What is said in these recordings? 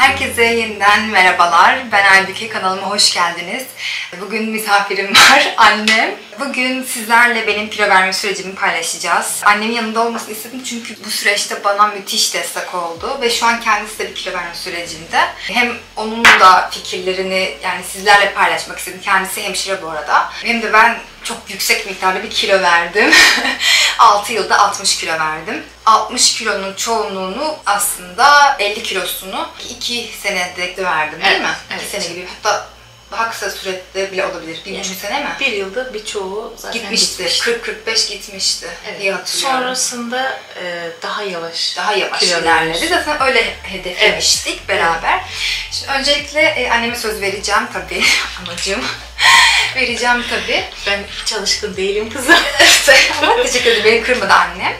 Herkese yeniden merhabalar. Ben Aybüke, kanalıma hoş geldiniz. Bugün misafirim var, annem. Bugün sizlerle benim kilo verme sürecimi paylaşacağız. Annemin yanında olmasını istedim çünkü bu süreçte bana müthiş destek oldu. Ve şu an kendisi de bir kilo verme sürecinde. Hem onun da fikirlerini yani sizlerle paylaşmak istedim. Kendisi hemşire bu arada. Hem de ben çok yüksek miktarda bir kilo verdim. 6 yılda 60 kilo verdim. 60 kilonun çoğunluğunu aslında 50 kilosunu 2 senede verdim değil mi? Evet. 2 sene gibi, hatta daha kısa sürede bile olabilir. 1,5 sene mi? Bir yılda birçoğu zaten Gitmişti. 40-45 gitmişti diye hatırlıyorum. Sonrasında daha yavaş kilo ilerledi. Zaten öyle hedeflemiştik beraber. Şimdi öncelikle anneme söz vereceğim tabii. Anacığım. Vereceğim tabii. Ben çalışkın değilim kızım. Ama teşekkür ederim. Beni kırmadı annem.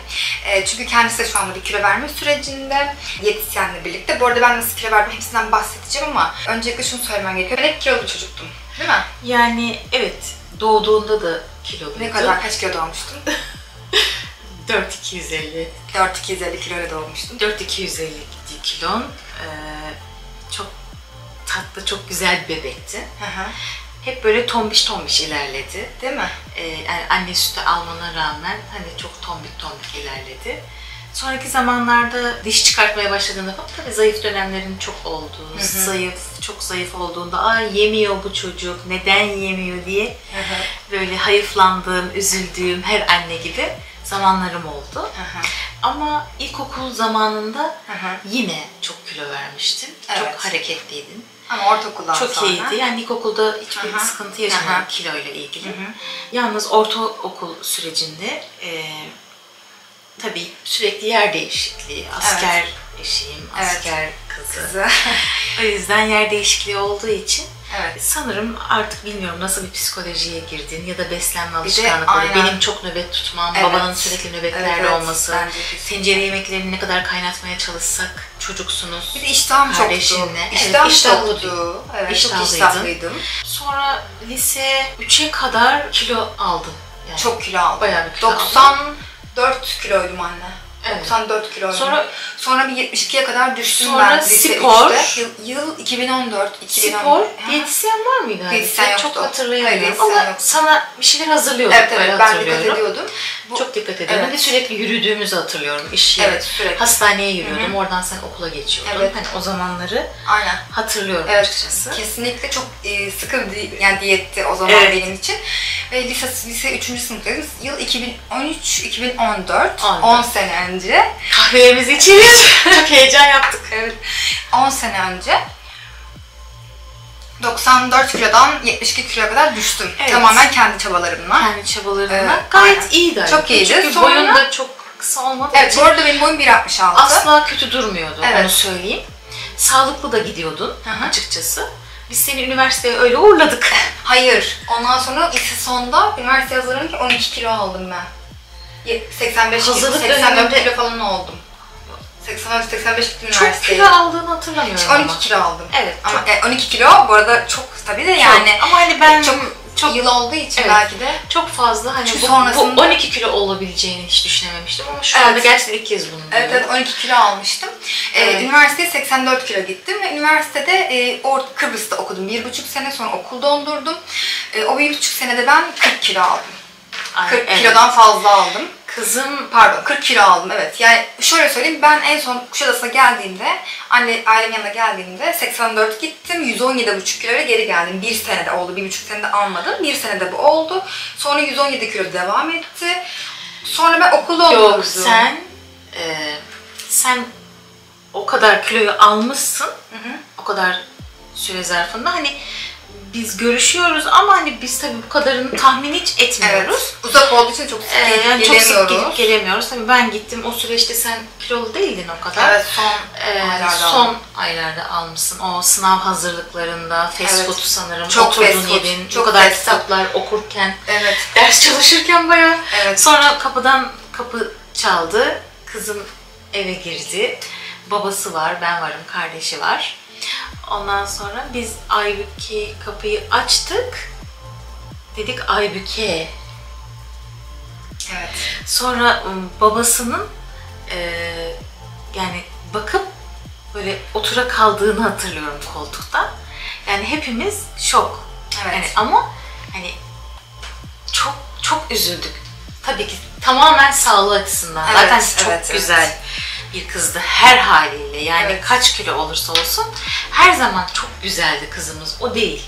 Çünkü kendisi de şu anda bir kilo verme sürecinde. Diyetisyenle birlikte. Bu arada ben nasıl kilo verdim hepsinden bahsedeceğim ama öncelikle şunu söylemem gerekiyor. Ben hep kilolu bir çocuktum. Değil mi? Yani evet. Doğduğunda da kiloluydu. Ne kadar? Kaç kilo doğmuştun? 4.250. 4.250 kiloyla doğmuştum. 4.250 kilon. Çok tatlı, çok güzel bir bebekti. Hep böyle tombiş ilerledi. Değil mi? Yani anne sütü almana rağmen hani çok tombik ilerledi. Sonraki zamanlarda diş çıkartmaya başladığında tabii zayıf dönemlerin çok olduğu, çok zayıf olduğunda yemiyor bu çocuk, neden yemiyor diye böyle hayıflandığım, üzüldüğüm her anne gibi zamanlarım oldu. Ama ilkokul zamanında yine çok kilo vermiştim. Evet. Çok hareketliydim. Ama ortaokuldan çok sonra. iyiydi. Yani ilkokulda hiçbir sıkıntı yaşamadım kiloyla ilgili. Yalnız ortaokul sürecinde tabii sürekli yer değişikliği, asker eşiyim, asker kızı. O yüzden yer değişikliği olduğu için sanırım artık bilmiyorum nasıl bir psikolojiye girdin ya da beslenme alışkanlıkları. Benim çok nöbet tutmam, babanın sürekli nöbetlerde olması, tencere yemeklerini ne kadar kaynatmaya çalışsak çocuksunuz. Bir de iştahım çoktu. İştahlıydı. Evet, çok iştahlıydım. Sonra lise 3'e kadar kilo aldım. Yani çok kilo aldım. Bayağı bir kilo aldım. 94 kiloydum anne. 94 kiloydum. Sonra bir 72'ye kadar düştüm sonra ben lise spor. 3'te. Yıl 2014. Spor. Diyetisyen var mıydı? Diyetisyen yoktu. Çok hatırlayamıyorum. Ama sana bir şeyler hazırlıyorduk. Evet, ben dikkat ediyordum. Çok dikkat ediyordum. Ve sürekli yürüdüğümüzü hatırlıyorum. Sürekli. Hastaneye yürüyordum. Oradan sen okula geçiyordun. Hani o zamanları hatırlıyorum açıkçası. Kesinlikle çok sıkı bir diyetti o zaman benim için. Ve lise 3. sınıftaydım. Yıl 2013-2014. 10 sene önce. Kahvelerimizi içeriz. Çok heyecan yaptık. 10 sene önce 94 kilodan 72 kiloya kadar düştüm. Tamamen kendi çabalarımla. Gayet iyiydi. Çok iyiydi. Çünkü boyun da çok kısa olmadığı için. Bu arada benim boyum 1.66. Asla kötü durmuyordu, onu söyleyeyim. Sağlıklı da gidiyordun açıkçası. Biz seni üniversiteye öyle uğurladık. Hayır. Ondan sonra lise sonda üniversite hazırlanırken 12 kilo aldım ben. 85 kilo falan oldum. 84-85 gittim üniversiteye. Çok kilo aldığını hatırlamıyorum 12 kilo aldım. Evet. Ama 12 kilo bu arada çok tabii de yani. Ama hani ben çok yıl olduğu için belki de. Çok fazla hani bu 12 kilo olabileceğini hiç düşünememiştim ama şu anda gerçekten ilk kez bunu duyuyorum. Evet 12 kilo almıştım. Üniversiteye 84 kilo gittim ve üniversitede Kıbrıs'ta okudum. 1,5 sene sonra okul dondurdum. O 1,5 senede ben 40 kilo aldım. 40 kilodan fazla aldım. Kızım, 40 kilo aldım Yani şöyle söyleyeyim, ben en son Kuşadası'na geldiğimde, ailemin yanına geldiğimde 84 gittim, 117,5 kiloya geri geldim. 1 senede oldu, 1,5 senede almadım. 1 senede bu oldu. Sonra 117 kilo devam etti. Sonra ben okulda oturdum. Yok, sen o kadar kiloyu almışsın, o kadar süre zarfında hani biz görüşüyoruz ama hani biz tabii bu kadarını tahmin hiç etmiyoruz. Uzak olduğu için çok sık gelemiyoruz. Çok sık gidip gelemiyoruz. Tabii ben gittim, o süreçte sen kilolu değildin o kadar. Son aylarda almışsın. O sınav hazırlıklarında, fast food sanırım. Çok oturdun yedin. Bu kadar kitaplar okurken, ders çalışırken bayağı. Sonra kapı çaldı. Kızım eve girdi. Babası var, ben varım, kardeşi var. Ondan sonra biz Aybüke kapıyı açtık. Dedik Aybüke. Sonra babasının yani bakıp böyle otura kaldığını hatırlıyorum koltukta. Yani hepimiz şok. Evet. Yani ama hani çok çok üzüldük. Tabii ki tamamen sağlığı açısından. Evet, Zaten çok evet, güzel bir kızdı her haliyle. Yani Evet. kaç kilo olursa olsun her zaman çok güzeldi kızımız. O değil.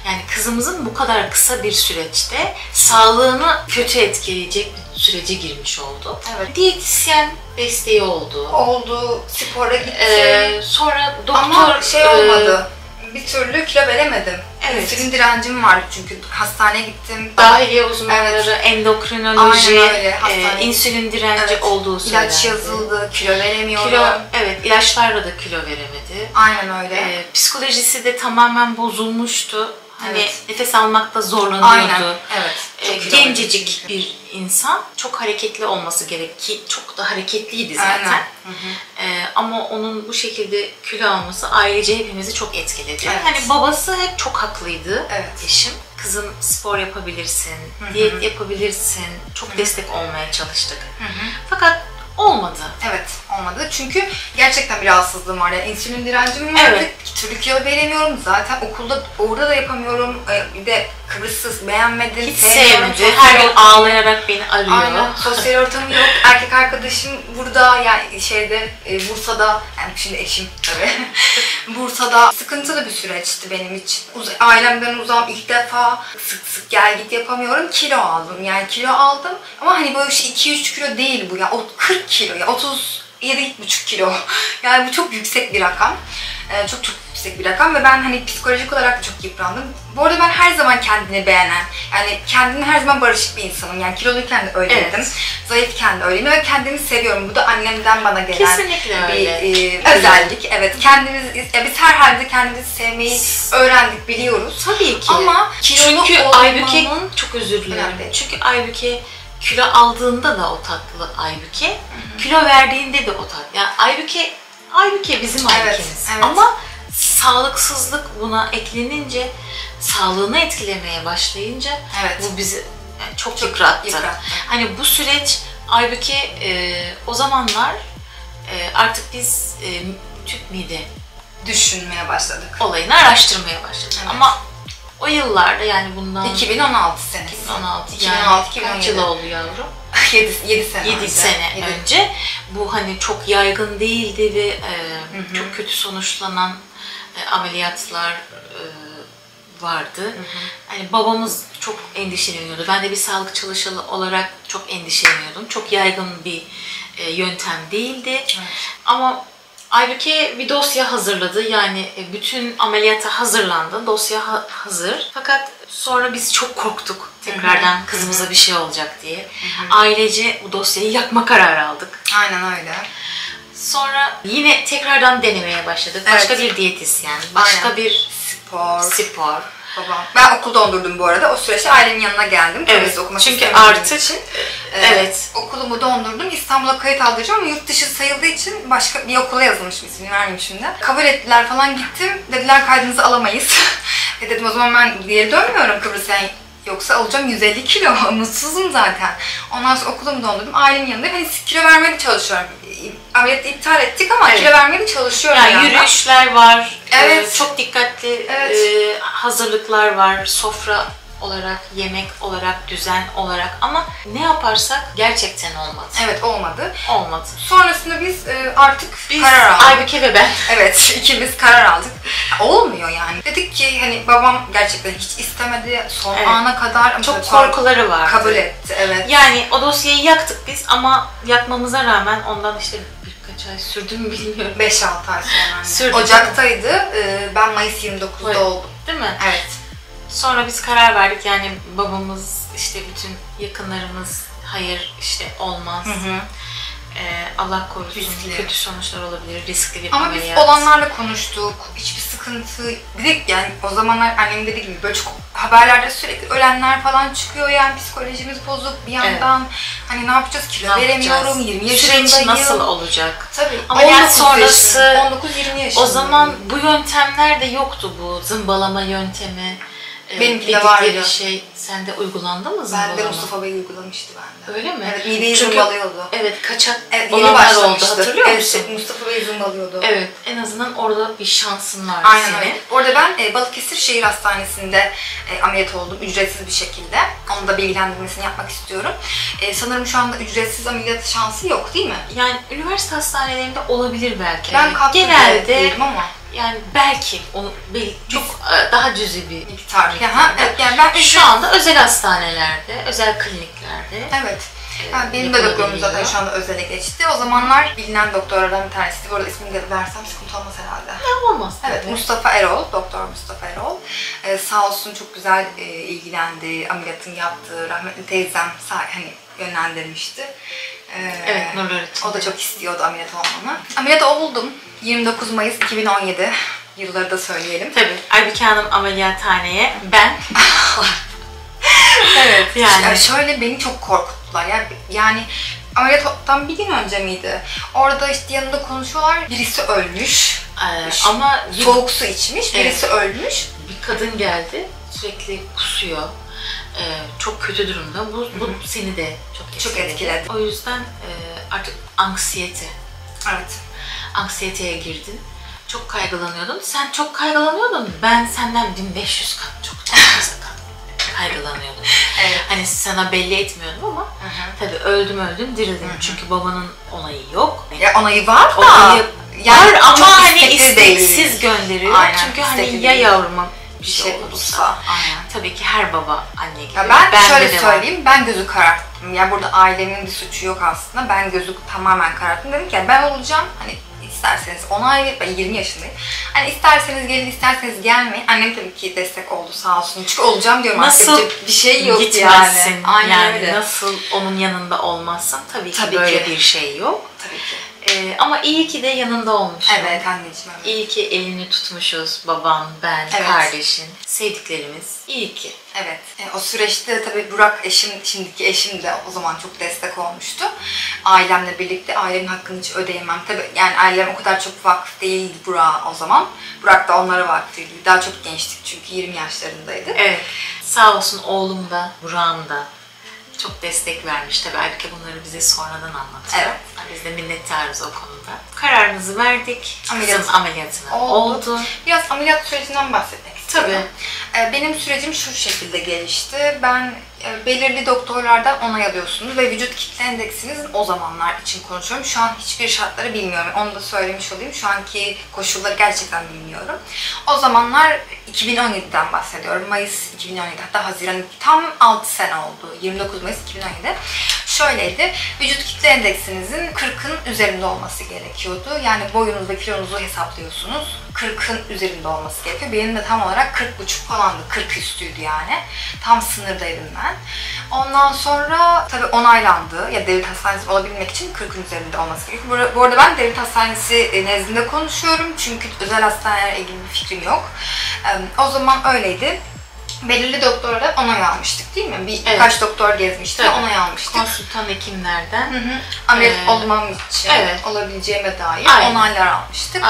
Yani kızımızın bu kadar kısa bir süreçte sağlığını kötü etkileyecek bir sürece girmiş oldu. Evet. Diyetisyen desteği oldu. Oldu, spora gitti. Sonra doktor... Ama şey olmadı. Bir türlü kilo veremedim. Evet. İnsülin direncim vardı çünkü hastaneye gittim. Dahiliye uzmanları, endokrinoloji, Aynen öyle, hastane. insülin direnci olduğu söylendi. İlaç yazıldı, kilo veremiyorum. Evet, ilaçlarla da kilo veremedi. Aynen öyle. Psikolojisi de tamamen bozulmuştu. Hani Evet. nefes almakta zorlanıyordu. Aynen, evet. Çok kilo Gencecik verdim. bir insan, çok hareketli olması gerek ki çok da hareketliydi zaten. Aynen. Hı hı. Ama onun bu şekilde kilo alması ailece hepimizi çok etkiledi. Evet. Hani babası hep çok haklıydı. Evet. Eşim, kızım spor yapabilirsin, diyet yapabilirsin. Çok destek olmaya çalıştık. Fakat olmadı. Evet, olmadı. Çünkü gerçekten bir rahatsızlığım var. Yani insülin direncim vardı. Evet. Bir türlü kilo veremiyorum. Zaten okulda orada da yapamıyorum. Bir de Kıbrıs'ı beğenmedim. Hiç sevmiyorum. sevmedi. Her gün ağlayarak beni arıyor. Aynen. Sosyal ortamı yok. Erkek arkadaşım burada, yani şeyde, Bursa'da, yani şimdi eşim tabii. Bursa'da sıkıntılı bir süreçti benim için. Ailemden uzağım, ilk defa sık sık gel git yapamıyorum. Kilo aldım. Yani kilo aldım. Ama hani böyle 2-3 kilo değil bu ya. O 40 kilo ya. 37,5 kilo. Yani bu çok yüksek bir rakam. Çok yüksek bir rakam ve ben hani psikolojik olarak da çok yıprandım. Bu arada ben her zaman kendini beğenen, yani kendini her zaman barışık bir insanım. Yani kiloluyken de öyleydim, Evet. zayıfken de öyleyim ve kendimi seviyorum. Bu da annemden bana gelen Kesinlikle öyle. bir özellik. Evet, biz her halde kendimizi sevmeyi öğrendik, biliyoruz. Tabii ki. Ama kilolu Çünkü olmanın... Aybüke, çok özür dilerim. Önemli. Çünkü Aybüke kilo aldığında da o tatlı Aybüke, kilo verdiğinde de o tatlı. Yani Aybüke bizim Aybüke'miz. evet. Ama sağlıksızlık buna eklenince, sağlığını etkilemeye başlayınca Evet. bu bizi çok yıprattı. Hani bu süreç Aybüke o zamanlar artık biz tüp mide düşünmeye başladık. olayını araştırmaya başladık. Evet. Ama o yıllarda, yani bundan 2016 senesi. 2016 2016, yani kaç yıl oldu yavrum? 7 sene 7 önce. sene önce bu hani çok yaygın değildi ve çok kötü sonuçlanan ameliyatlar vardı. Hani babamız çok endişeleniyordu. Ben de bir sağlık çalışanı olarak çok endişeleniyordum. Çok yaygın bir yöntem değildi. Evet. Ama Aybüke bir dosya hazırladı. Yani bütün ameliyata hazırlandı. Dosya hazır. Fakat sonra biz çok korktuk. Tekrardan kızımıza bir şey olacak diye. Ailece bu dosyayı yakma kararı aldık. Aynen öyle. Sonra yine tekrardan denemeye başladık. Evet. Başka bir diyetisyen, başka Aynen. bir spor. Babam. Ben okul dondurdum bu arada. O süreçte ailemin yanına geldim. Evet. Kıbrıs'ta okumak Çünkü istemediğim artık için. evet. Okulumu dondurdum. İstanbul'a kayıt aldıracağım ama yurt dışı sayıldığı için başka bir okula yazılmışım, ismini vermeyeyim şimdi. Kabul ettiler falan, gittim. Dediler kaydınızı alamayız. Dedim o zaman ben geri dönmüyorum Kıbrıs'a. Yani yoksa alacağım 150 kilo. Mutsuzum zaten. Ondan sonra okulumu dondurdum. Ailemin yanında. Hani kilo vermeye de çalışıyorum. Ameliyatı iptal ettik ama Evet. kilo vermeye de çalışıyorum Yani yürüyüşler var. Evet. Çok dikkatli Evet. hazırlıklar var. Sofra olarak, yemek olarak, düzen olarak, ama ne yaparsak gerçekten olmadı. Evet, olmadı. Olmadı. Sonrasında biz artık Biz, karar aldık. Aybüke ve ben. Evet, ikimiz karar aldık. Olmuyor yani. Dedik ki hani babam gerçekten hiç istemedi son Evet. ana kadar. Ama Çok sonra korkuları vardı. kabul etti, evet. Yani o dosyayı yaktık biz ama yakmamıza rağmen ondan işte birkaç ay sürdü mü bilmiyorum. 5-6 ay sonra. Sürdü. Ocak'taydı. Ben Mayıs 29'da Evet. oldum. Değil mi? Evet. Sonra biz karar verdik, yani babamız, işte bütün yakınlarımız hayır işte olmaz. Allah korusun, Riskli. kötü sonuçlar olabilir, riskli bir Ama ameliyat. biz olanlarla konuştuk. Hiçbir sıkıntı. Bir de yani o zamanlar annem dediği gibi böyle çok haberlerde sürekli ölenler falan çıkıyor, yani psikolojimiz bozuk bir yandan. Hani ne yapacağız? Kilo Ne veremiyorum. yapacağız? 20 yaşındayım. Süreç nasıl olacak? Tabii. Ameliyat 19 sonrası yaşındayım. 19-20 yaşındayım. O zaman bu yöntemler de yoktu, bu zımbalama yöntemi. Benimki de vardı. Dedikleri şey sende uygulandı mı zımbalama? Ben de Mustafa Bey uygulamıştı bende. Öyle mi? Evet, mideyi Çünkü zımbalıyordu. evet, kaçak Evet, yeni olanlar oldu, başlamıştı. hatırlıyor musun? Evet, Mustafa Bey zımbalıyordu. Evet, en azından orada bir şansın var Aynen senin. öyle. Orada ben Balıkesir Şehir Hastanesi'nde ameliyat oldum ücretsiz bir şekilde. Onu da bilgilendirmesini yapmak istiyorum. Sanırım şu anda ücretsiz ameliyat şansı yok değil mi? Yani üniversite hastanelerinde olabilir belki. Ben kaptım genelde ama. Yani belki onu çok daha cüzi bir miktar. Yani ben şu anda özel hastanelerde, özel kliniklerde. Evet. Yani benim de doktorum zaten şu anda özele geçti. O zamanlar bilinen doktorlardan bir tanesiydi. Bu arada ismini de versem sıkıntı olmaz herhalde. Ya olmaz. Evet, Mustafa Erol, Doktor Mustafa Erol. Sağ olsun çok güzel ilgilendi, ameliyatını yaptı. Rahmetli teyzem hani yönlendirmişti. Evet, Nurları. O da çok istiyordu ameliyat olmamı. Ameliyat oldum. 29 Mayıs 2017. Yılları da söyleyelim. Tabii. Aybüke Hanım ameliyathaneye, ben. Evet. Yani şöyle beni çok korkuttular. Yani ameliyattan bir gün önce miydi? Orada işte yanında konuşuyorlar. Birisi ölmüş. Ama soğuk su içmiş. Birisi ölmüş. Bir kadın geldi. Sürekli kusuyor. Çok kötü durumda. Bu seni de çok etkiledi. O yüzden artık anksiyete. Evet. Anksiyeteye girdin. Çok kaygılanıyordun. Sen çok kaygılanıyordun. Ben senden 1500 kat çok fazla kaygılanıyordum. Evet. Hani sana belli etmiyordum ama tabii öldüm dirildim. Çünkü babanın onayı yok. Ya onayı var da. Onayı yani var ama hani isteksiz isteksiz gönderiyor. Aynen, çünkü hani ya yavruma bir şey olursa. Aynen. Tabii ki her baba anne gibi. Ya ben şöyle söyleyeyim, ben gözü kararttım. Yani burada ailemin bir suçu yok aslında. Ben gözü tamamen kararttım. Dedim ki ben olacağım. Hani isterseniz onay verin. Ben 20 yaşındayım. Hani isterseniz gelin, isterseniz gelmeyin. Annem tabii ki destek oldu sağ olsun. Çünkü olacağım diyorum. Nasıl bir şey yok gitmezsin? Yani. Aynen yani öyle. Nasıl onun yanında olmazsın? Tabii ki böyle bir şey yok. Tabii ki. Ama iyi ki de yanında olmuşsun. Evet anneciğim. Evet. İyi ki elini tutmuşuz. Baban, ben, kardeşin, sevdiklerimiz. İyi ki. Evet. O süreçte tabii Burak şimdiki eşim de o zaman çok destek olmuştu. Ailemle birlikte ailemin hakkını hiç ödeyemem. Tabii yani ailem o kadar çok vakıf değildi Burak'a o zaman. Burak da onlara vakıftıydı. Daha çok gençtik çünkü 20 yaşlarındaydık. Evet. Sağ olsun oğlum da, Burak'ım da çok destek vermiş. Tabii Aybüke bunları bize sonradan anlatıyor. Evet. Biz de minnettarız o konuda. Kararımızı verdik. Kızım ameliyatına oldu. Biraz ameliyat sürecinden bahsetmek istiyorum. Tabii. Benim sürecim şu şekilde gelişti. Ben belirli doktorlardan onay alıyorsunuz ve vücut kitle endeksinizin o zamanlar için konuşuyorum. Şu an hiçbir şartları bilmiyorum. Onu da söylemiş olayım. Şu anki koşulları gerçekten bilmiyorum. O zamanlar 2017'den bahsediyorum. Mayıs 2017, hatta Haziran, tam 6 sene oldu. 29 Mayıs 2017. Şöyleydi, vücut kitle endeksinizin 40'ın üzerinde olması gerekiyordu. Yani boyunuzu ve kilonuzu hesaplıyorsunuz. 40'ın üzerinde olması gerekiyor. Benim de tam olarak 40,5 falandı. 40 üstüydü yani. Tam sınırdaydım ben. Ondan sonra tabii onaylandı. Ya devlet hastanesi olabilmek için 40'ın üzerinde olması gerekiyor. Bu arada ben devlet hastanesi nezdinde konuşuyorum. Çünkü özel hastanelerle ilgili bir fikrim yok. O zaman öyleydi. Belirli doktorlara onay almıştık değil mi? Birkaç doktor gezmişti, onay almıştık. Konsültan hekimlerden. Ameliyat olmam için olabileceğime dair onaylar almıştık.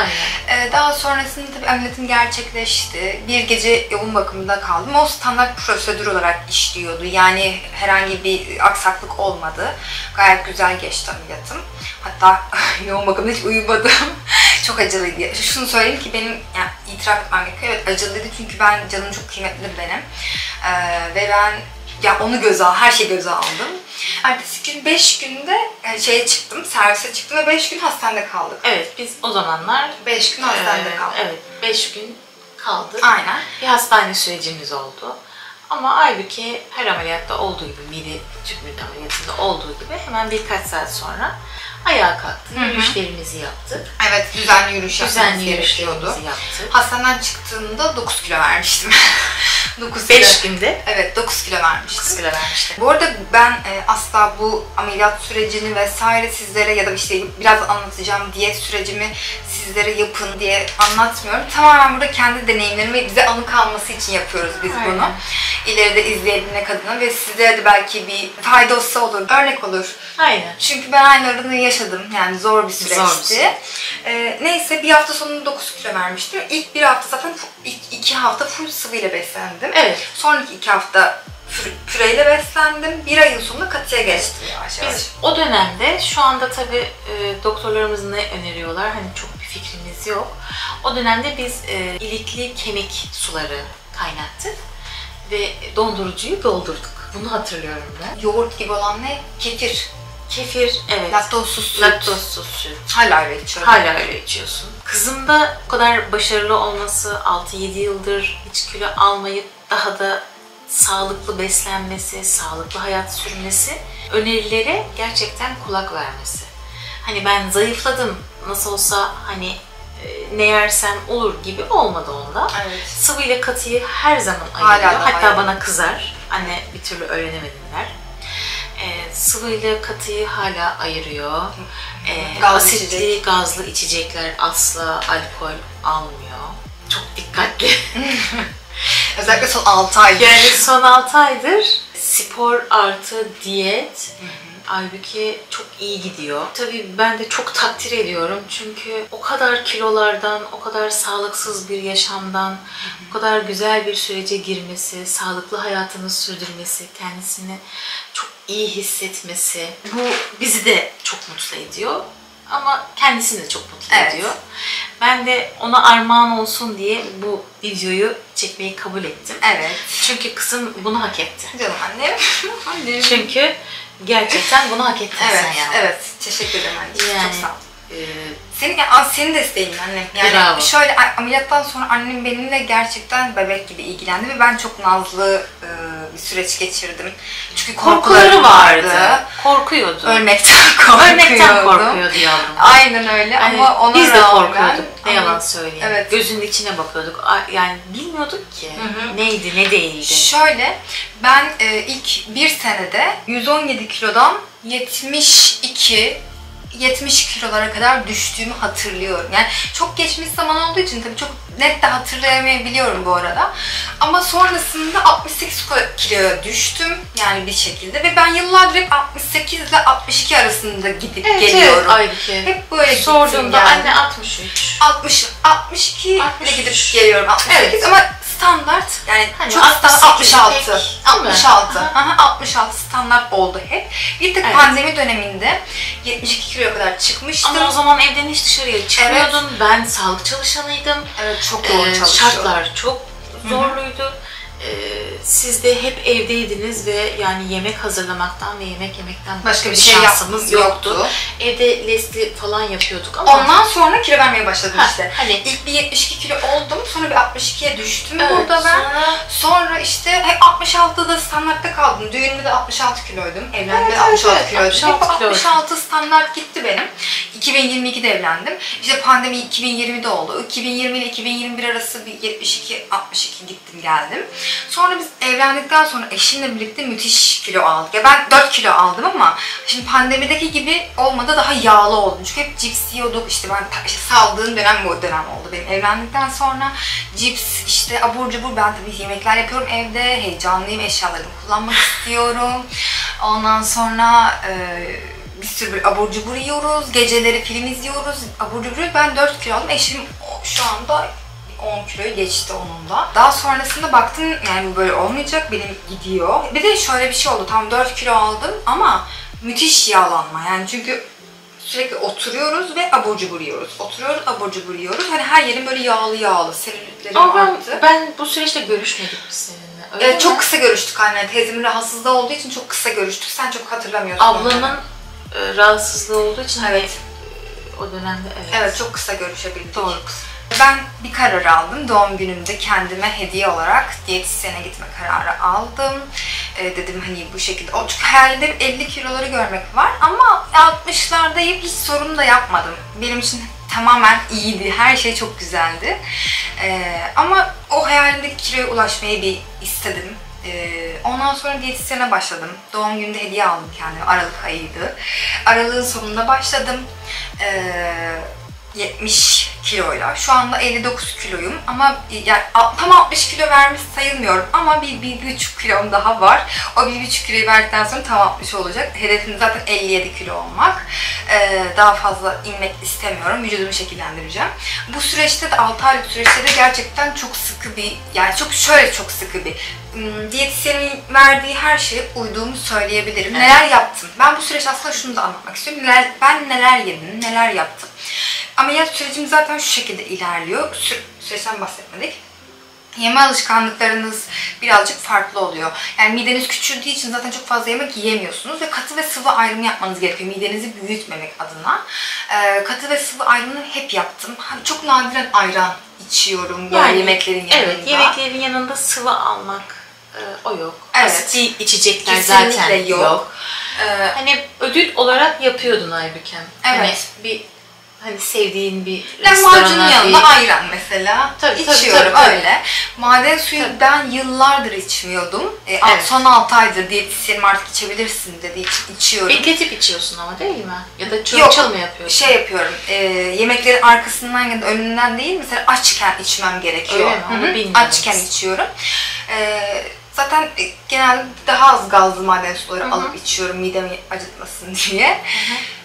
Daha sonrasında tabii ameliyatım gerçekleşti. Bir gece yoğun bakımda kaldım. O standart prosedür olarak işliyordu. Yani herhangi bir aksaklık olmadı. Gayet güzel geçti ameliyatım. Hatta yoğun bakımda hiç uyumadım. Çok acılıydı. Şunu söyleyeyim ki benim yani itiraf etmem gerekiyor. Evet acılıydı çünkü canım çok kıymetli benim. Ve ben ya onu her şeyi göze aldım. Ertesi gün 5 günde servise çıktım ve 5 gün hastanede kaldık. Evet, biz o zamanlar 5 gün hastanede kaldık. Evet, 5 gün kaldık. Aynen. Bir hastane sürecimiz oldu. Ama Aybüke her ameliyatta olduğu gibi, mide tüpü ameliyatında olduğu gibi hemen birkaç saat sonra ayağa kalktı. Yürüyüşlerimizi yaptık. Evet, düzenli yürüyüşlerimizi yaptık. Hastaneden çıktığımda 9 kilo vermiştim. 5 günde? Evet, 9 kilo vermiştim. 9 kilo vermiştim. Bu arada ben asla bu ameliyat sürecini vesaire sizlere ya da işte biraz anlatacağım diyet sürecimi sizlere yapın diye anlatmıyorum. Tamamen burada kendi deneyimlerim ve bize anı kalması için yapıyoruz biz bunu. İleride izleyebilmek adına ve sizlere de belki bir faydası olur, örnek olur. Aynen. Çünkü ben aynı arada yaşadım. Yani zor bir süreçti. Neyse bir hafta sonunda 9 kilo vermiştim. İlk bir hafta zaten ilk 2 hafta full sıvıyla beslendim. Evet. Sonraki 2 hafta püreyle beslendim. Bir ayın sonunda katıya geçti yavaş yavaş. Biz o dönemde şu anda tabii doktorlarımız ne öneriyorlar? Hani çok bir fikrimiz yok. O dönemde biz ilikli kemik suları kaynattık ve dondurucuyu doldurduk. Bunu hatırlıyorum ben. Yoğurt gibi olan ne? Kefir. Kefir, evet. Laktozsuz süt. Laktozsuz süt. Hala öyle içiyorum. Hala öyle içiyorsun. Kızımda o kadar başarılı olması, 6-7 yıldır hiç kilo almayıp daha da sağlıklı beslenmesi, sağlıklı hayat sürmesi, önerilere gerçekten kulak vermesi. Hani ben zayıfladım, nasıl olsa hani ne yersem olur gibi olmadı onda. Evet. Sıvı ile katıyı her zaman ayırıyor. Hatta aynen. bana kızar. Anne bir türlü öğrenemedin der. Sıvı ile katıyı hala ayırıyor. Asitli, gazlı içecekler asla alkol almıyor. Çok dikkatli. Özellikle son 6 aydır. Yani son 6 aydır spor artı diyet. Halbuki çok iyi gidiyor. Tabii ben de çok takdir ediyorum çünkü o kadar kilolardan, o kadar sağlıksız bir yaşamdan, o kadar güzel bir sürece girmesi, sağlıklı hayatını sürdürmesi, kendisini çok iyi hissetmesi, bu bizi de çok mutlu ediyor. Ama kendisini de çok mutlu ediyor. Ben de ona armağan olsun diye bu videoyu çekmeyi kabul ettim. Evet. Çünkü kızım bunu hak etti. Canım annem. Annem. Çünkü gerçekten bunu hak ettin Evet, sen yani. evet. Teşekkür ederim anneciğim. Yani, çok sağ ol. Senin desteğin annem. Yani bravo. şöyle ameliyattan sonra annem benimle gerçekten bebek gibi ilgilendi ve ben çok nazlı bir süreç geçirdim. Çünkü korkuları vardı. Korkuyordu. Ölmekten korkuyordum. Ölmekten korkuyordu yavrum. Aynen öyle Yani ama ona biz de rağmen, korkuyorduk. Ne yalan söyleyeyim. Evet. Gözünün içine bakıyorduk. Yani bilmiyorduk ki neydi, ne değildi. Şöyle, ben ilk bir senede 117 kilodan 70 kilolara kadar düştüğümü hatırlıyorum. Yani çok geçmiş zaman olduğu için tabii çok net de hatırlayamayabiliyorum bu arada. Ama sonrasında 68 kiloya düştüm yani bir şekilde ve ben yıllardır hep 68 ile 62 arasında gidip geliyorum. Evet, Aybüke. Hep böyle sorduğumda yani. anne 63. 62 ile gidip geliyorum 68 evet. ama standart yani hani çok standart 66. 66. Aha. Aha, 66 standart oldu hep. Bir tek pandemi döneminde 72 kiloya kadar çıkmıştım. Ama o zaman evden hiç dışarıya çıkmıyordun. Evet. Ben sağlık çalışanıydım. Evet, çok zor çalışıyordum. Şartlar çok zorluydu. Siz de hep evdeydiniz ve yani yemek hazırlamaktan ve yemek yemekten başka bir şansımız yoktu. Evde lesli falan yapıyorduk ama... Ondan sonra kilo vermeye başladım işte. Hani İlk bir 72 kilo oldum, sonra bir 62'ye düştüm burada ben. Sonra işte hep 66'da standartta kaldım. Düğünümde de 66 kiloydum. Evlendiğimde de 66 kiloydum. Hep 66 standart gitti benim. 2022'de evlendim. İşte pandemi 2020'de oldu. 2020 ile 2021 arası bir 72-62 gittim geldim. Sonra biz evlendikten sonra eşimle birlikte müthiş kilo aldık. Ya ben 4 kilo aldım ama şimdi pandemideki gibi olmadı, daha yağlı oldum. Çünkü hep cips yiyorduk. İşte ben saldığım dönem bu dönem oldu benim. Evlendikten sonra cips, işte abur cubur, ben tabii yemekler yapıyorum evde. Heyecanlıyım, eşyalarımı kullanmak istiyorum. Ondan sonra bir sürü abur cubur yiyoruz. Geceleri film izliyoruz. Abur cubur. Ben 4 kilo aldım. Eşim şu anda 10 kiloyu geçti onun da. Daha sonrasında baktım yani bu böyle olmayacak, benim gidiyor. Bir de şöyle bir şey oldu, tam 4 kilo aldım ama müthiş yağlanma yani çünkü sürekli oturuyoruz ve abur cubur yiyoruz. Oturuyoruz, abur cubur yiyoruz. Hani her yerim böyle yağlı, selülitlerim arttı. Ben bu süreçte görüşmedik biz seninle. Öyle çok kısa görüştük anne. Teyzemin rahatsızlığı olduğu için çok kısa görüştük. Sen çok hatırlamıyorsun. Ablamın rahatsızlığı olduğu için evet. O dönemde evet çok kısa görüşebildik. Doğru. Ben bir karar aldım. Doğum günümde kendime hediye olarak diyetisyene gitme kararı aldım. Dedim hani bu şekilde. Çünkü hayalimde 50 kiloları görmek var ama 60'lardayım, hiç sorun da yapmadım. Benim için tamamen iyiydi. Her şey çok güzeldi. Ama o hayalimdeki kiloya ulaşmayı bir istedim. Ondan sonra diyetisyene başladım. Doğum günümde hediye aldım kendime. Aralık ayıydı. Aralığın sonunda başladım. 70 kiloyla. Şu anda 59 kiloyum ama yani tam 60 kilo vermiş sayılmıyorum ama bir 1,5 kilom daha var. O 1,5 kiloyu verdikten sonra tam 60 olacak. Hedefim zaten 57 kilo olmak. Daha fazla inmek istemiyorum. Vücudumu şekillendireceğim. Bu süreçte de 6 aylık süreçte de gerçekten çok sıkı bir, yani çok sıkı bir diyetisyenin verdiği her şeye uyduğumu söyleyebilirim. Evet. Neler yaptım? Ben bu süreç aslında şunu da anlatmak istiyorum. Ben neler yedim, neler yaptım. Ameliyat sürecim zaten şu şekilde ilerliyor. Süreçten bahsetmedik. Yeme alışkanlıklarınız birazcık farklı oluyor. Yani mideniz küçüldüğü için zaten çok fazla yemek yiyemiyorsunuz ve katı ve sıvı ayrımı yapmanız gerekiyor midenizi büyütmemek adına. Katı ve sıvı ayrımını hep yaptım. Hani çok nadiren ayran içiyorum yani yemeklerin yanında. Evet, yemeklerin yanında sıvı almak o yok. Evet. Asitli içecekler kesinlikle zaten yok. Hani ödül olarak yapıyordun Aybüke. Evet. Hani sevdiğin bir lahmacunun yanında ayran mesela içiyorum tabii. Öyle. Maden suyu ben yıllardır içmiyordum. Evet. Son 6 aydır diyetisyenim artık içebilirsin dediği için içiyorum. Bekletip içiyorsun ama değil mi? Ya da çıl mı yapıyorsun? Şey yapıyorum, yemeklerin arkasından ya da önünden değil, mesela açken içmem gerekiyor. Öyle mi? Onu bilmiyorum. Açken içiyorum. Zaten genelde daha az gazlı maden suları alıp içiyorum midemi acıtmasın diye.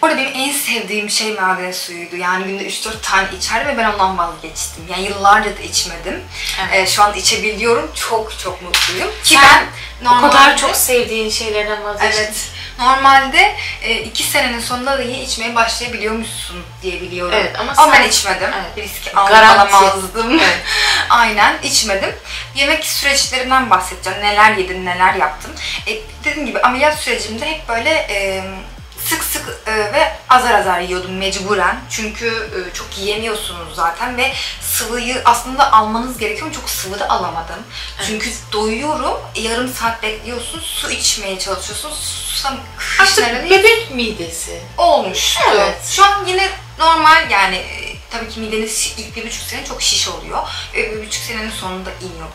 Orada benim en sevdiğim şey maden suyuydu. Yani günde 3-4 tane içerdim ve ben ondan vazgeçtim. Yani yıllarca da içmedim. Evet. Şu anda içebiliyorum. Çok mutluyum. Ki ben normalde, o kadar çok sevdiğin şeylerden vazgeçtim. Evet. Normalde 2 senenin sonunda da iyi içmeye başlayabiliyormuşsun diye biliyorum. Evet, ama ben içmedim. Evet. Riski alamazdım. Evet. Aynen içmedim. Yemek süreçlerinden bahsedeceğim. Neler yedim, neler yaptım. Dediğim gibi ameliyat sürecimde hep böyle sık ve azar yiyordum mecburen. Çünkü çok yiyemiyorsunuz zaten ve sıvıyı aslında almanız gerekiyor ama çok sıvı da alamadım. Evet. Çünkü doyuyorum, yarım saat bekliyorsun, su içmeye çalışıyorsun. Artık bebek midesi olmuştu. Evet. Şu an yine normal yani tabii ki mideniz ilk 1,5 sene çok şiş oluyor. 1,5 senenin sonunda iniyor.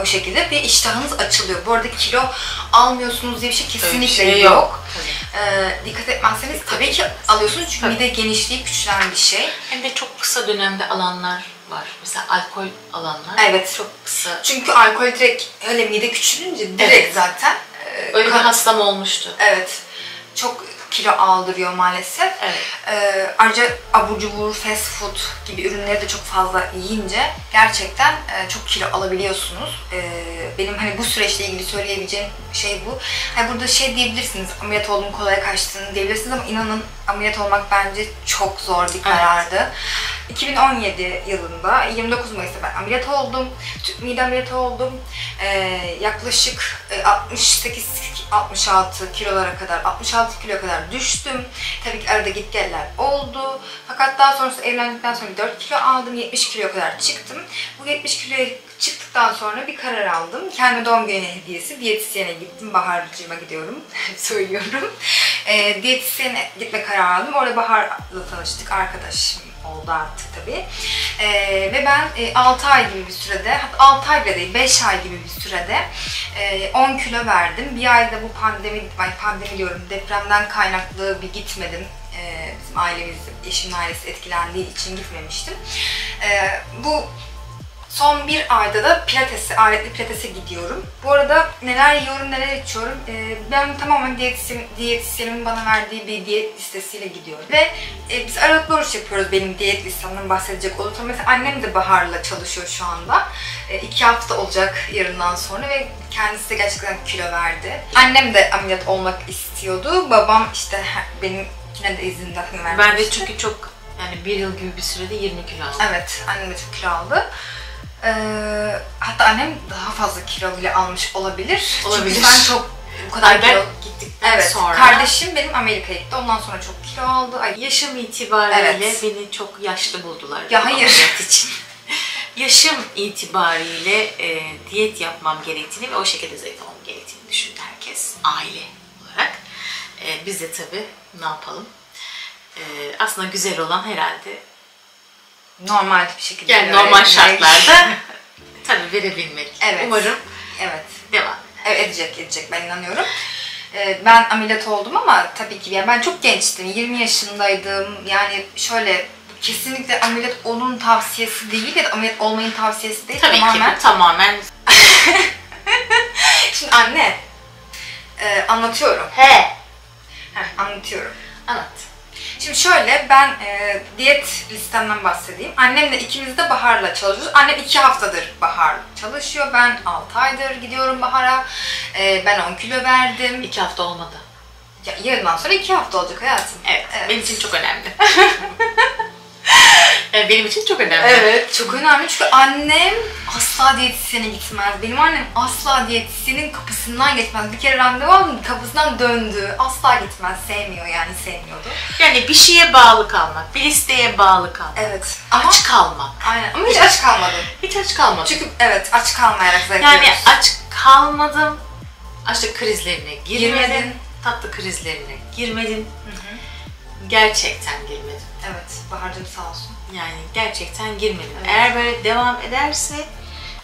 O şekilde bir iştahınız açılıyor. Bu arada kilo almıyorsunuz diye bir şey kesinlikle yok. Dikkat etmezseniz tabii ki alıyorsunuz çünkü mide genişliği küçülen bir şey. Hem de çok kısa dönemde alanlar var. Mesela alkol alanlar. Evet. Çok kısa. Çünkü alkol direkt öyle mide küçülünce direkt zaten. Öyle bir hastam olmuştu. Evet. Çok kilo aldırıyor maalesef. Evet. Ayrıca abur cubur, fast food gibi ürünleri de çok fazla yiyince gerçekten çok kilo alabiliyorsunuz. Benim hani bu süreçle ilgili söyleyebileceğim şey bu. Hani burada şey diyebilirsiniz, ameliyat oldum kolay kaçtığını diyebilirsiniz ama inanın ameliyat olmak bence çok zor bir karardı. Evet. 2017 yılında 29 Mayıs'ta ben ameliyat oldum. Tüp mide ameliyatı oldum. Yaklaşık 68-66 kilolara kadar, 66 kiloya kadar düştüm. Tabii ki arada git geller oldu. Fakat daha sonrasında evlendikten sonra 4 kilo aldım. 70 kiloya kadar çıktım. Bu 70 kiloya çıktıktan sonra bir karar aldım. Kendi doğum günü hediyesi diyetisyene gittim. Bahar'cığıma gidiyorum. Söylüyorum. Diyetisyene gitme kararı aldım. Orada Bahar'la tanıştık. Arkadaşım oldu artık tabii. Ve ben 6 ay gibi bir sürede, hatta 6 ay bile değil 5 ay gibi bir sürede 10 kilo verdim. Bir ayda bu pandemi diyorum, depremden kaynaklı bir gitmedim. Bizim ailemiz, eşimin ailesi etkilendiği için gitmemiştim. Bu son bir ayda da aletli pilatese gidiyorum. Bu arada neler yiyorum, neler içiyorum. Ben tamamen diyetisyenimin bana verdiği bir diyet listesiyle gidiyorum. Ve biz aralıklı oruç yapıyoruz benim diyet listemden bahsedecek olursam. Mesela annem de Bahar'la çalışıyor şu anda. 2 hafta olacak yarından sonra ve kendisi de gerçekten kilo verdi. Annem de ameliyat olmak istiyordu. Babam işte benimkine de izin zaten vermişti. Ben de çünkü çok yani 1 yıl gibi bir sürede 20 kilo aldım. Evet, annem de çok kilo aldı. Hatta annem daha fazla kilo bile almış olabilir. Çünkü ben çok bu kadar kilo gittikten sonra. Kardeşim benim Amerika'ya gitti. Ondan sonra çok kilo aldı. Yaşım itibariyle beni çok yaşlı buldular. Ya hayır. için. Yaşım itibariyle diyet yapmam gerektiğini ve o şekilde zayıf olmam gerektiğini düşündü herkes. Aile olarak. Biz de tabii ne yapalım? Aslında güzel olan herhalde normal bir şekilde. Yani normal şartlarda tabii verebilmek. Evet. Umarım. Evet. Devam. Evet, edecek. Ben inanıyorum. Ben ameliyat oldum ama tabii ki yani ben çok gençtim. 20 yaşındaydım. Yani şöyle kesinlikle ameliyat olun tavsiyesi değil ya da ameliyat olmayın tavsiyesi değil. Tabii tamamen. ki tamamen. Şimdi anne, anlatıyorum. Anlatıyorum. Anlat. Şimdi şöyle, ben diyet listemden bahsedeyim. Annemle ikimiz de Bahar'la çalışıyoruz. Annem 2 haftadır Bahar çalışıyor. Ben 6 aydır gidiyorum Bahar'a. Ben 10 kilo verdim. 2 hafta olmadı. Ya, yarından sonra 2 hafta olacak hayatım. Evet. Benim için çok önemli. Yani benim için çok önemli. Evet, çok önemli çünkü annem asla diyetisyene gitmez. Benim annem asla diyetisyenin kapısından geçmez. Bir kere randevu aldım, kapısından döndü. Asla gitmez, sevmiyor yani, sevmiyordu. Yani bir şeye bağlı kalmak, bir listeye bağlı kalmak. Evet. Ama, Aç kalmak. aynen. Ama hiç aç kalmadım. Hiç aç kalmadım. Çünkü evet, aç kalmayarak zayıf Yani yiyoruz. aç kalmadım, açlık krizlerine girmedim, Girmedin. tatlı krizlerine girmedim. Gerçekten girmedim. Evet, Bahar'cığım sağ olsun. Yani gerçekten girmedim. Evet. Eğer böyle devam ederse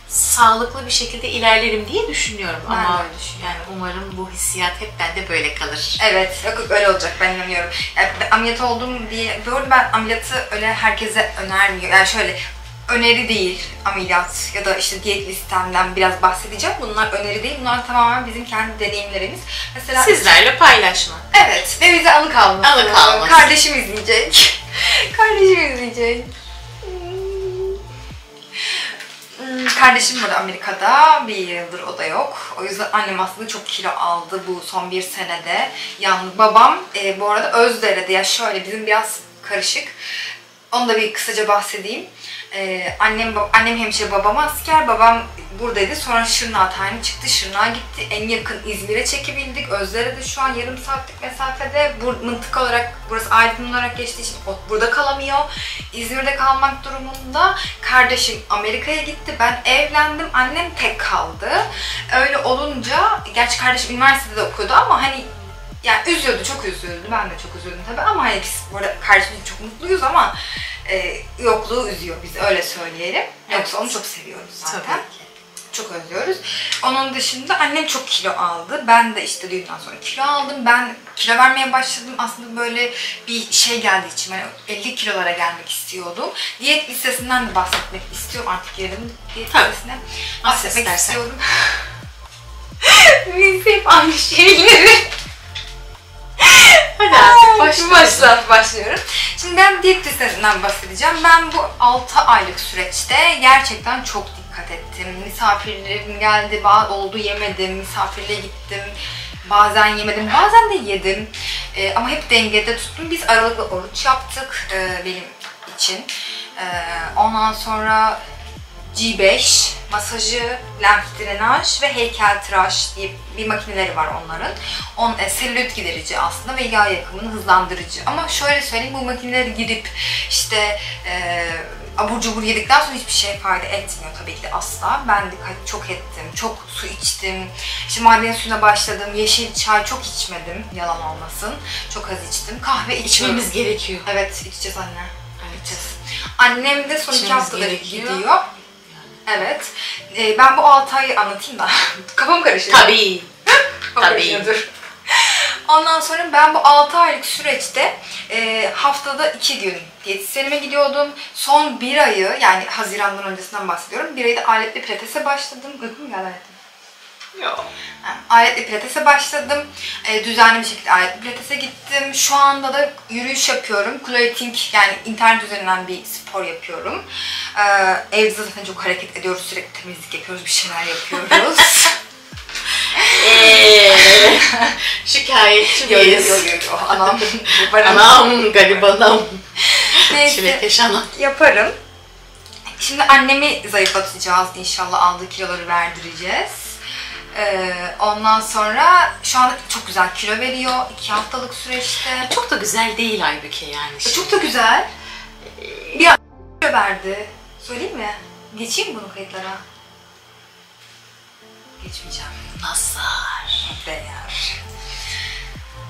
sağlıklı bir şekilde ilerlerim diye düşünüyorum. Ben de ama öyle düşünüyorum. yani umarım bu hissiyat hep bende böyle kalır. Evet, yok yok, öyle olacak, ben inanıyorum. Yani ben ameliyat oldum diye, bu arada ben ameliyatı öyle herkese önermiyorum. Yani şöyle, öneri değil ameliyat ya da işte diyet listemden biraz bahsedeceğim. Bunlar öneri değil, bunlar tamamen bizim kendi deneyimlerimiz. Mesela Sizlerle paylaşma. evet, ve bize anı kalması. Anı kalması. Kardeşim izleyecek. Kardeşim izleyecek. Kardeşim burada Amerika'da, bir yıldır o da yok. O yüzden annem aslında çok kilo aldı bu son bir senede. Yani babam bu arada Özdere'de, ya şöyle bizim biraz karışık. Onu da bir kısaca bahsedeyim. Annem hemşire, babam asker. Babam buradaydı. Sonra Şırnak'a tayin çıktı. Şırnak'a gitti. En yakın İzmir'e çekebildik. Özdere'de şu an yarım saatlik mesafede. Mıntıka olarak, burası Aydın olarak geçtiği için burada kalamıyor. İzmir'de kalmak durumunda. Kardeşim Amerika'ya gitti. Ben evlendim. Annem tek kaldı. Öyle olunca, gerçi kardeşim üniversitede de okuyordu ama hani yani üzüldü, çok üzüldü. Ben de çok üzüldüm tabii ama hani biz bu arada kardeşimle çok mutluyuz ama yokluğu üzüyor bizi, öyle söyleyelim. Evet. Yoksa onu çok seviyoruz zaten. Tabii ki. Çok özlüyoruz. Onun dışında annem çok kilo aldı. Ben de işte düğünden sonra kilo aldım. Ben kilo vermeye başladım. Aslında böyle bir şey geldi içime. Yani 50 kilolara gelmek istiyordum. Diyet listesinden de bahsetmek istiyorum. Artık gelelim diyet Tabii. listesine. Nasıl Bahsetmek istersen. istiyorum. Biz hep aynı şeyleri. Hadi artık Başlıyorum. Şimdi ben diyet listesinden bahsedeceğim. Ben bu 6 aylık süreçte gerçekten çok dikkat ettim. Misafirlerim geldi, oldu yemedim, misafirliğe gittim. Bazen yemedim, bazen de yedim. Ama hep dengede tuttum. Biz aralıklı oruç yaptık benim için. Ondan sonra G5, masajı, lenf drenaj ve heykeltıraş diye bir makineleri var onların. Selülit giderici aslında ve yağ yakımını hızlandırıcı. Ama şöyle söyleyeyim, bu makineleri girip işte abur cubur yedikten sonra hiçbir şey fayda etmiyor tabii ki de asla. Ben dikkat çok ettim, çok su içtim. İşte maden suyuna başladım, yeşil çay çok içmedim, yalan olmasın. Çok az içtim. Kahve içmiyorum. İçmemiz gerekiyor. Evet, içeceğiz anne. Evet. İçeceğiz. Annem de son 2 İçmemiz haftadır gerekiyor. gidiyor. Evet. Ben bu 6 ayı anlatayım da. Kafam karışıyor. Tabii. Kafam Tabii. karışıyor, dur. Ondan sonra ben bu 6 aylık süreçte haftada 2 gün diyetisyenime gidiyordum. Son 1 ayı, yani Haziran'dan öncesinden bahsediyorum. 1 ayda aletli pilatese başladım. Uykum geldi aletle. Yok. Aletli pilatese başladım. Düzenli bir şekilde aletli pilatese gittim. Şu anda da yürüyüş yapıyorum. Clothing, yani internet üzerinden bir spor yapıyorum. Evde zaten çok hareket ediyoruz. Sürekli temizlik yapıyoruz. Bir şeyler yapıyoruz. Şikayetçi miyiz? Yok. Anam. Anam, garibanam. Neyse. Çilekeş anam. Yaparım. Şimdi annemi zayıflatacağız inşallah. Aldığı kiloları verdireceğiz. Ondan sonra şu an çok güzel kilo veriyor 2 haftalık süreçte. Çok da güzel değil halbuki yani. Çok da güzel. Bir kilo verdi. Söyleyeyim mi? Geçeyim mi bunu kayıtlara? Geçmeyeceğim. Nazar. Değer.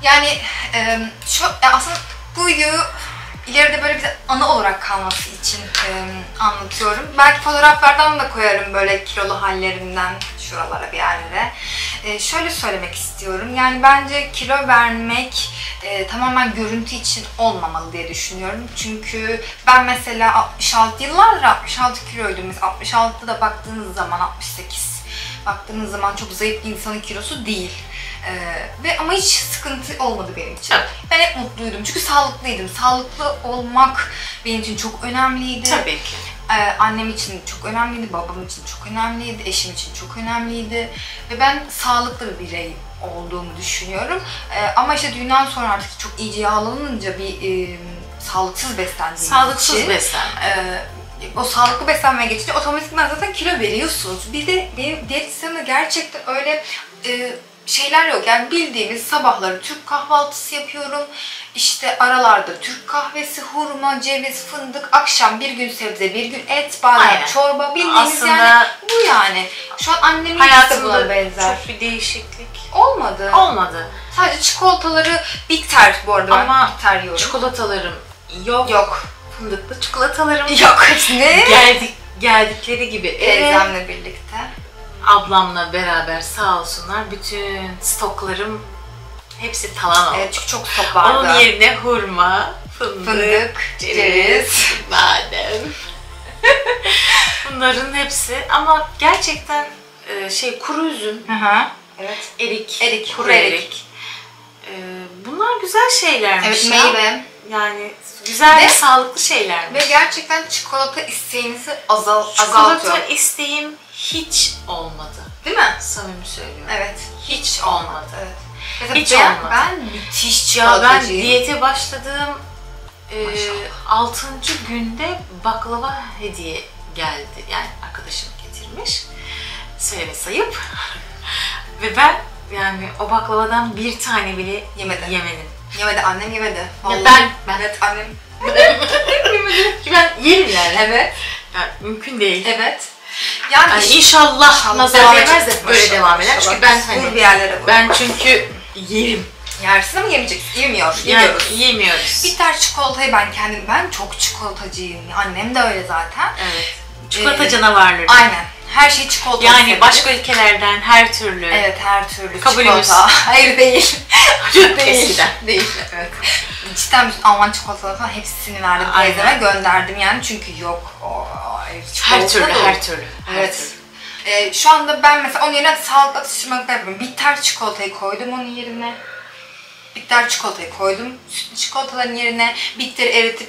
Yani aslında bu videoyu ileride böyle bir anı olarak kalması için anlatıyorum. Belki fotoğraflardan da koyarım böyle kilolu hallerimden şuralara bir yerlere. Şöyle söylemek istiyorum. Yani bence kilo vermek tamamen görüntü için olmamalı diye düşünüyorum. Çünkü ben mesela 66 yıllardır 66 kiloydum. 66'da baktığınız zaman 68. Baktığınız zaman çok zayıf bir insanın kilosu değil. Ama hiç sıkıntı olmadı benim için. Evet. Ben hep mutluydum çünkü sağlıklıydım. Sağlıklı olmak benim için çok önemliydi. Tabii ki. Annem için çok önemliydi, babam için çok önemliydi, eşim için çok önemliydi. Ve ben sağlıklı bir birey olduğumu düşünüyorum. Ama işte düğünden sonra artık çok iyice yağlanınca bir sağlıksız beslendiğim Sağlıksız beslenme. O sağlıklı beslenmeye geçince otomatikman zaten kilo veriyorsunuz. Bir de benim diyetisyenimde gerçekten öyle şeyler yok. Yani bildiğimiz sabahları Türk kahvaltısı yapıyorum. İşte aralarda Türk kahvesi, hurma, ceviz, fındık, akşam bir gün sebze, bir gün et, bazen Aynen. çorba. Bildiğimiz Aslında yani bu yani. Şu an annemin de buna Hayatımda benzer. çok bir değişiklik Olmadı. olmadı. Sadece çikolataları bitter bu arada. Ama ben bitter yiyorum. çikolatalarım yok. Yok. Fındıklı çikolatalarım Yok. Ne? Geldikleri gibi eve Teyzemle birlikte. ablamla beraber sağ olsunlar bütün stoklarım hepsi talan oldu. Evet çünkü çok stok vardı. Onun yerine hurma, fındık, ceviz, badem. Bunların hepsi ama gerçekten kuru üzüm, Hı hı. Evet. erik, kuru erik. Bunlar güzel şeylermiş. Evet, ya. meyve. Yani güzel Ve- ve sağlıklı şeylermiş. Ve gerçekten çikolata isteğinizi azaltıyor. Çikolata isteğim hiç olmadı. Değil mi? Samimi söylüyorum. Evet. Hiç olmadı. Evet. Mesela Hiç ben, olmadı. ben müthiş Ya ben çikolatacıyım. diyete başladığım Maşallah. 6. günde baklava hediye geldi. Yani arkadaşım getirmiş. Söyleme sayıp. Ve ben yani o baklavadan bir tane bile yemedim. Yemedi, annem yemedi. Vallahi. ben. Evet, annem. Ki ben yerim yani. Evet. Yani mümkün değil. Evet. Yani, Yani inşallah nazar devam değmez edecek. de böyle Maşallah, devam eder. maşallah. Çünkü ben Vur bir yerlere vur. ben çünkü yerim. Yersin ama yemeyeceksin. Yemiyor. Yani Yemiyoruz. yemiyoruz. Bitter çikolatayı ben çok çikolatacıyım. Annem de öyle zaten. Evet. Çikolata canavarları. Aynen. Her şey çikolata. Yani severiz. başka ülkelerden her türlü. Evet, her türlü Kabulümüz. çikolata. Hayır değil. Değil. Değil. Eskiden. Değil. Evet. Cidden bütün Alman çikolataları falan hepsini verdim Aynen. teyzeme gönderdim yani çünkü yok. Her türlü, dolu. her türlü. Evet. Şu anda ben mesela onun yerine sağlıklı atıştırmalıklar yapıyorum. Bitter çikolatayı koydum onun yerine. Bitter çikolatayı koydum. Sütlü çikolataların yerine bitteri eritip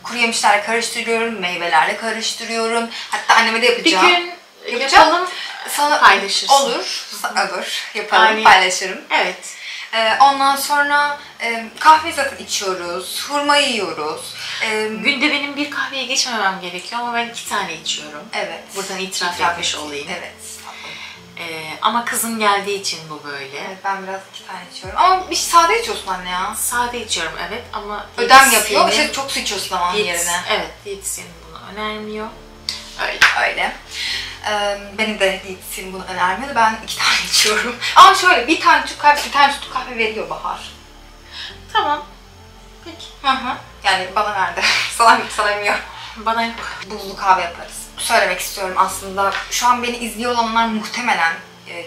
kuru yemişlerle karıştırıyorum, meyvelerle karıştırıyorum. Hatta anneme de Bir yapacağım. gün Yapacağım. yapalım. Sana paylaşırsın. Olur. Yapalım, Yani- paylaşırım. Evet. Ondan sonra kahve zaten içiyoruz, hurma yiyoruz. Günde benim bir kahveye geçmemem gerekiyor ama ben 2 tane içiyorum. Evet. Buradan itiraf etmiş edeyim. olayım. Evet. Ama kızım geldiği için bu böyle. Evet, ben biraz 2 tane içiyorum. Ama bir sade içiyorsun anne ya. Sade içiyorum evet ama Ödem yapıyor. diyetisyenim- İşte çok su içiyorsun ama onun yerine. Evet, diyetisyenim bunu önermiyor. Öyle. Öyle. Beni de diyetisyenim bunu önermiyordu. Ben 2 tane içiyorum. Ama şöyle bir tane Türk kahve, bir tane sütlü kahve veriyor Bahar. Tamam. Peki. Hı hı. Yani bana verdi. sana yemiyor. Bana yok. Buzlu kahve yaparız. Söylemek istiyorum aslında. Şu an beni izliyor olanlar muhtemelen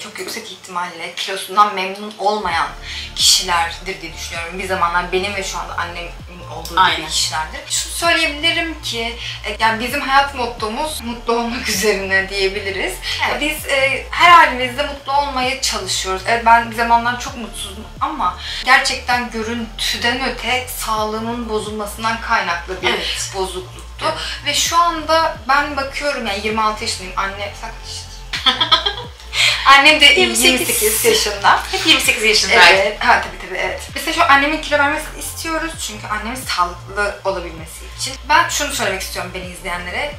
çok yüksek ihtimalle kilosundan memnun olmayan kişilerdir diye düşünüyorum. Bir zamanlar benim ve şu anda annemin olduğu Aynen. gibi kişilerdir. Şunu söyleyebilirim ki yani bizim hayat mottomuz mutlu olmak üzerine diyebiliriz. Evet. Biz her halimizde mutlu olmaya çalışıyoruz. Evet, ben bir zamanlar çok mutsuzum ama gerçekten görüntüden öte sağlığımın bozulmasından kaynaklı bir Evet. bozukluktu. Evet. Ve şu anda ben bakıyorum yani 26 yaşındayım. Anne sen kaç yaşındasın? Annem de 28 yaşında. Hep 28 yaşında. Evet, ha tabii evet. Mesela şu annemin kilo vermesini istiyoruz çünkü annemin sağlıklı olabilmesi için. Ben şunu söylemek istiyorum beni izleyenlere.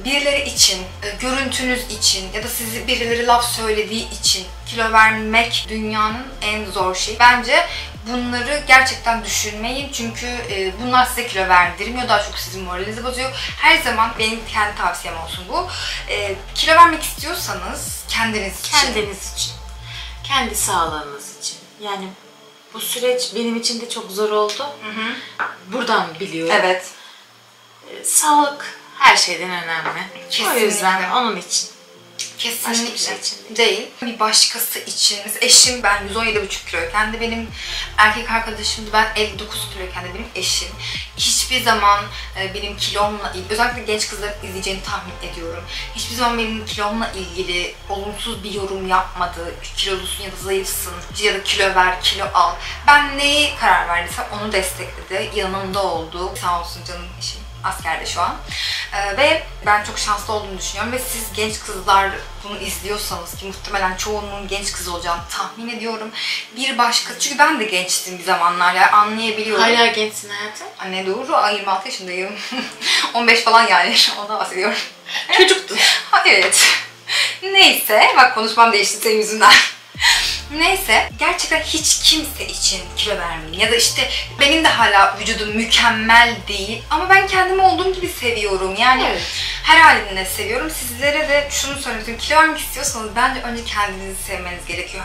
Birileri için, görüntünüz için ya da sizi birileri laf söylediği için kilo vermek dünyanın en zor şeyi. Bence bunları gerçekten düşünmeyin çünkü bunlar size kilo verdirmiyor, daha çok sizin moralinizi bozuyor. Her zaman benim kendi tavsiyem olsun bu. Kilo vermek istiyorsanız kendiniz için. Kendiniz için. Kendi sağlığınız için. Yani Bu süreç benim için de çok zor oldu. Buradan biliyorum. Evet. Sağlık her şeyden önemli. Kesinlikle. O yüzden onun için. Kesinlikle Başka bir şey için değil. Bir başkası için. Mesela eşim, ben 117,5 kiloyken de benim erkek arkadaşımdı, ben 59 kiloyken de benim eşim. Hiçbir zaman benim kilomla ilgili, özellikle genç kızların izleyeceğini tahmin ediyorum. Hiçbir zaman benim kilomla ilgili olumsuz bir yorum yapmadı. Kilolusun ya da zayıfsın ya da kilo ver, kilo al. Ben neyi karar verdiysem onu destekledi. Yanımda oldu. Sağ olsun canım eşim. Askerde şu an. Ve ben çok şanslı olduğumu düşünüyorum ve siz genç kızlar bunu izliyorsanız, ki muhtemelen çoğunun genç kız olacağını tahmin ediyorum. Bir başka, çünkü ben de gençtim bir zamanlar, yani anlayabiliyorum. Hala gençsin hayatım. Anne doğru, 26 yaşındayım. 15 falan yani, ondan bahsediyorum. Çocuktun. Evet. Neyse, bak konuşmam değişti senin yüzünden. Neyse, gerçekten hiç kimse için kilo vermeyin. Ya da işte benim de hala vücudum mükemmel değil ama ben kendimi olduğum gibi seviyorum. Yani evet. Her halimle seviyorum. Sizlere de şunu söyleyeyim. Kilo vermek istiyorsanız bence önce kendinizi sevmeniz gerekiyor.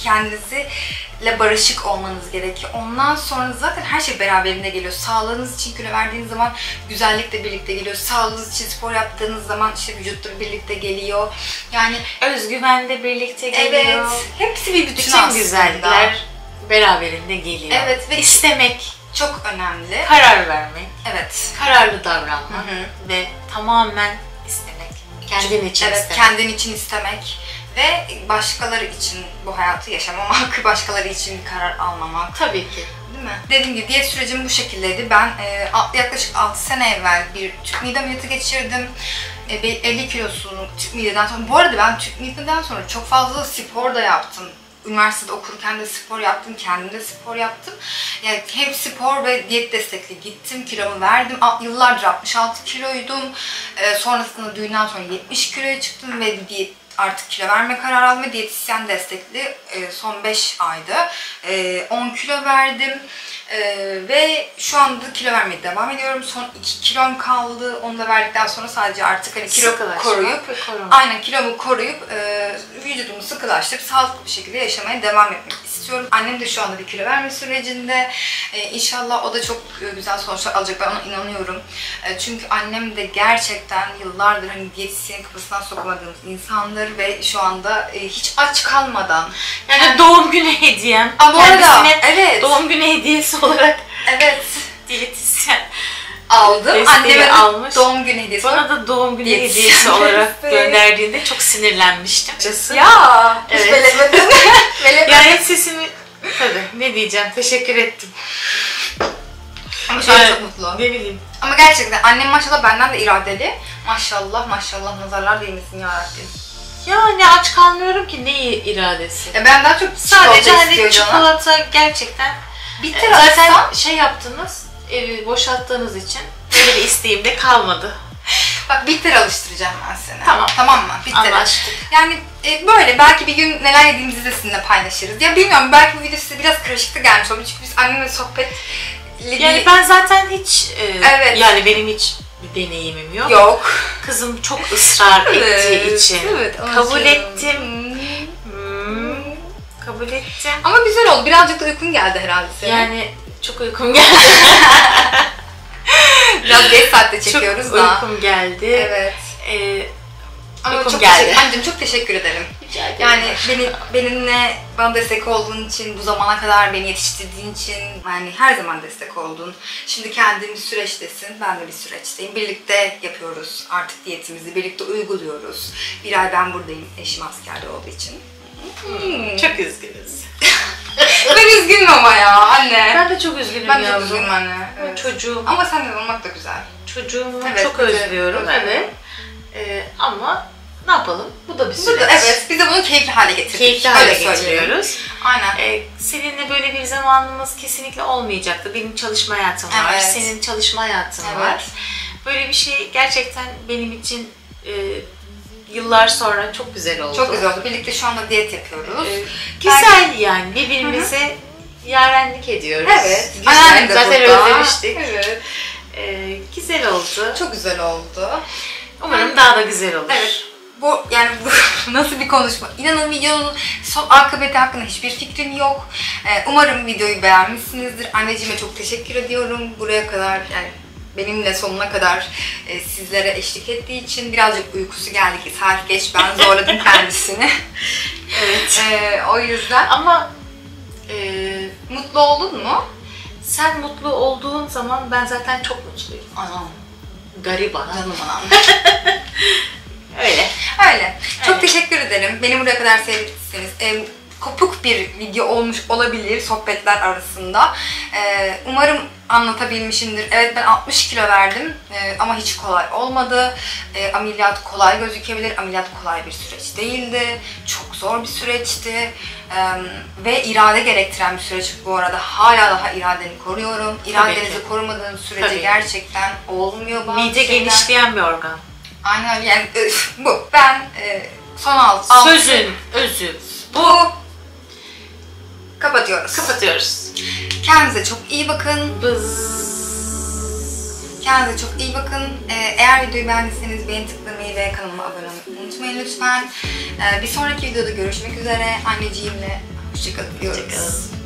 Kendinizle barışık olmanız gerekiyor. Ondan sonra zaten her şey beraberinde geliyor. Sağlığınız için kilo verdiğiniz zaman güzellik de birlikte geliyor. Sağlığınız için spor yaptığınız zaman işte vücut da birlikte geliyor. Yani özgüven de birlikte geliyor. evet, hepsi bir bütün bütün aslında. güzellikler beraberinde geliyor. Evet ve istemek çok önemli. karar vermek, Evet. kararlı davranmak ve tamamen istemek. Kendin için evet, istemek. kendin için istemek ve başkaları için bu hayatı yaşamamak, başkaları için bir karar almamak. Tabii ki. Değil mi? Dediğim gibi diyet sürecim bu şekildeydi. Ben yaklaşık 6 sene evvel bir tüp mide ameliyatı geçirdim. 50 kilosunu tüp mideden sonra. Bu arada ben tüp mideden sonra çok fazla spor da yaptım. Üniversitede okurken de spor yaptım, kendim de spor yaptım. Yani hem spor ve diyet destekli gittim, kilomu verdim. Yıllardır 66 kiloydum. Sonrasında düğünden sonra 70 kiloya çıktım ve artık kilo verme kararı aldım ve diyetisyen destekli son 5 ayda 10 kilo verdim. Ve şu anda kilo vermeye devam ediyorum. Son 2 kilom kaldı. Onu da verdikten sonra sadece artık hani kilo koruyup, aynen kilomu koruyup vücudumu sıkılaştırıp sağlıklı bir şekilde yaşamaya devam etmek istiyorum. Annem de şu anda bir kilo verme sürecinde. İnşallah o da çok güzel sonuçlar alacak. Ben ona inanıyorum. Çünkü annem de gerçekten yıllardır hani diyetisyenin kafasından sokamadığımız insanlar ve şu anda hiç aç kalmadan. Yani doğum günü hediyem. Bu arada evet. Doğum günü hediyesi olarak evet. diyetisyen aldım. Anneme almış. Doğum günü hediyesi. Bana da doğum günü hediyesi olarak gönderdiğinde çok sinirlenmiştim. Ya. Evet. Velemedin. Yani sesimi tabii ne diyeceğim, teşekkür ettim. Ama şu an çok mutlu. Ne bileyim. Ama gerçekten annem maşallah benden de iradeli. Maşallah maşallah nazarlar değmesin yarabbim. Yani aç kalmıyorum ki, ne iradesi. Ben daha çok sadece hani çikolata gerçekten. Bitter zaten alsam, şey yaptınız, evi boşalttığınız için böyle bir isteğim de kalmadı. Bak bitter alıştıracağım ben seni. Tamam. Tamam mı? Bitter. Anlaştık. Yani böyle belki bir gün neler yediğimizi de sizinle paylaşırız. Ya bilmiyorum, belki bu video size biraz karışık da gelmiş olabilir çünkü biz annemle sohbet. Yani ben zaten hiç evet. Yani benim hiç bir deneyimim yok. Yok. Kızım çok ısrar ettiği için evet, kabul ettim. Kabul ettim. Ama güzel oldu. Birazcık da uykun geldi herhalde senin. Yani çok uykum geldi. Biraz geç saatte çekiyoruz çok da. Uykum geldi. Evet. Ama uykum çok geldi. Anneciğim çok teşekkür ederim. Yani benimle bana destek olduğun için, bu zamana kadar beni yetiştirdiğin için, yani her zaman destek oldun. Şimdi kendin bir süreçtesin, ben de bir süreçteyim. Birlikte yapıyoruz artık diyetimizi, birlikte uyguluyoruz. Bir ay ben buradayım, eşim askerde olduğu için. Çok üzgünüz. Ben üzgünüm ama ya anne. Ben de çok üzgünüm Ben yavrum. çok üzgünüm anne. Evet. Çocuğum. Ama seninle olmak da güzel. Çocuğumu Evet, çok güzel. özlüyorum, evet. Ama ne yapalım? Bu da bir süreç. Bu da, evet, biz de bunu keyifli hale getirdik. Keyifli hale Öyle getiriyoruz. Aynen. Seninle böyle bir zamanımız kesinlikle olmayacaktı. Benim çalışma hayatım var, Evet. senin çalışma hayatın Evet. var. Böyle bir şey gerçekten benim için yıllar sonra çok güzel oldu. Çok güzel oldu. Birlikte şu anda diyet yapıyoruz. Güzel yani, birbirimize yarenlik ediyoruz. Evet. Güzel. Zaten özlemiştik. Evet. Güzel oldu. Çok güzel oldu. Umarım daha da güzel olur. Evet. bu yani bu nasıl bir konuşma? İnanın videonun son akıbeti hakkında hiçbir fikrim yok. Umarım videoyu beğenmişsinizdir. Anneciğime çok teşekkür ediyorum. Buraya kadar yani benimle sonuna kadar sizlere eşlik ettiği için. Birazcık uykusu geldi. Saat geç, ben zorladım kendisini. Evet. O yüzden. Ama Mutlu oldun mu? sen mutlu olduğun zaman ben zaten çok mutluyum. Anam. Gariban. Canım anam. Öyle. Öyle. Çok teşekkür ederim. Beni buraya kadar sevdiyseniz. Kopuk bir video olmuş olabilir sohbetler arasında. Umarım anlatabilmişimdir. Evet, ben 60 kilo verdim ama hiç kolay olmadı. Ameliyat kolay gözükebilir. Ameliyat kolay bir süreç değildi. Çok zor bir süreçti. Ve irade gerektiren bir süreç bu arada. Hala daha irademi koruyorum. İradenizi korumadığım sürece gerçekten olmuyor bazı Mide şeyler. genişleyen bir organ. Aynen öyle. Yani bu. Ben son Sözün, özü. Bu. Kapatıyoruz. Kapatıyoruz. Kendinize çok iyi bakın. Kendinize çok iyi bakın. Eğer videoyu beğendiyseniz beğeni tıklamayı ve kanalıma abone olmayı unutmayın lütfen. Bir sonraki videoda görüşmek üzere. Anneciğimle hoşçakalın diyoruz. Hoşçakalın.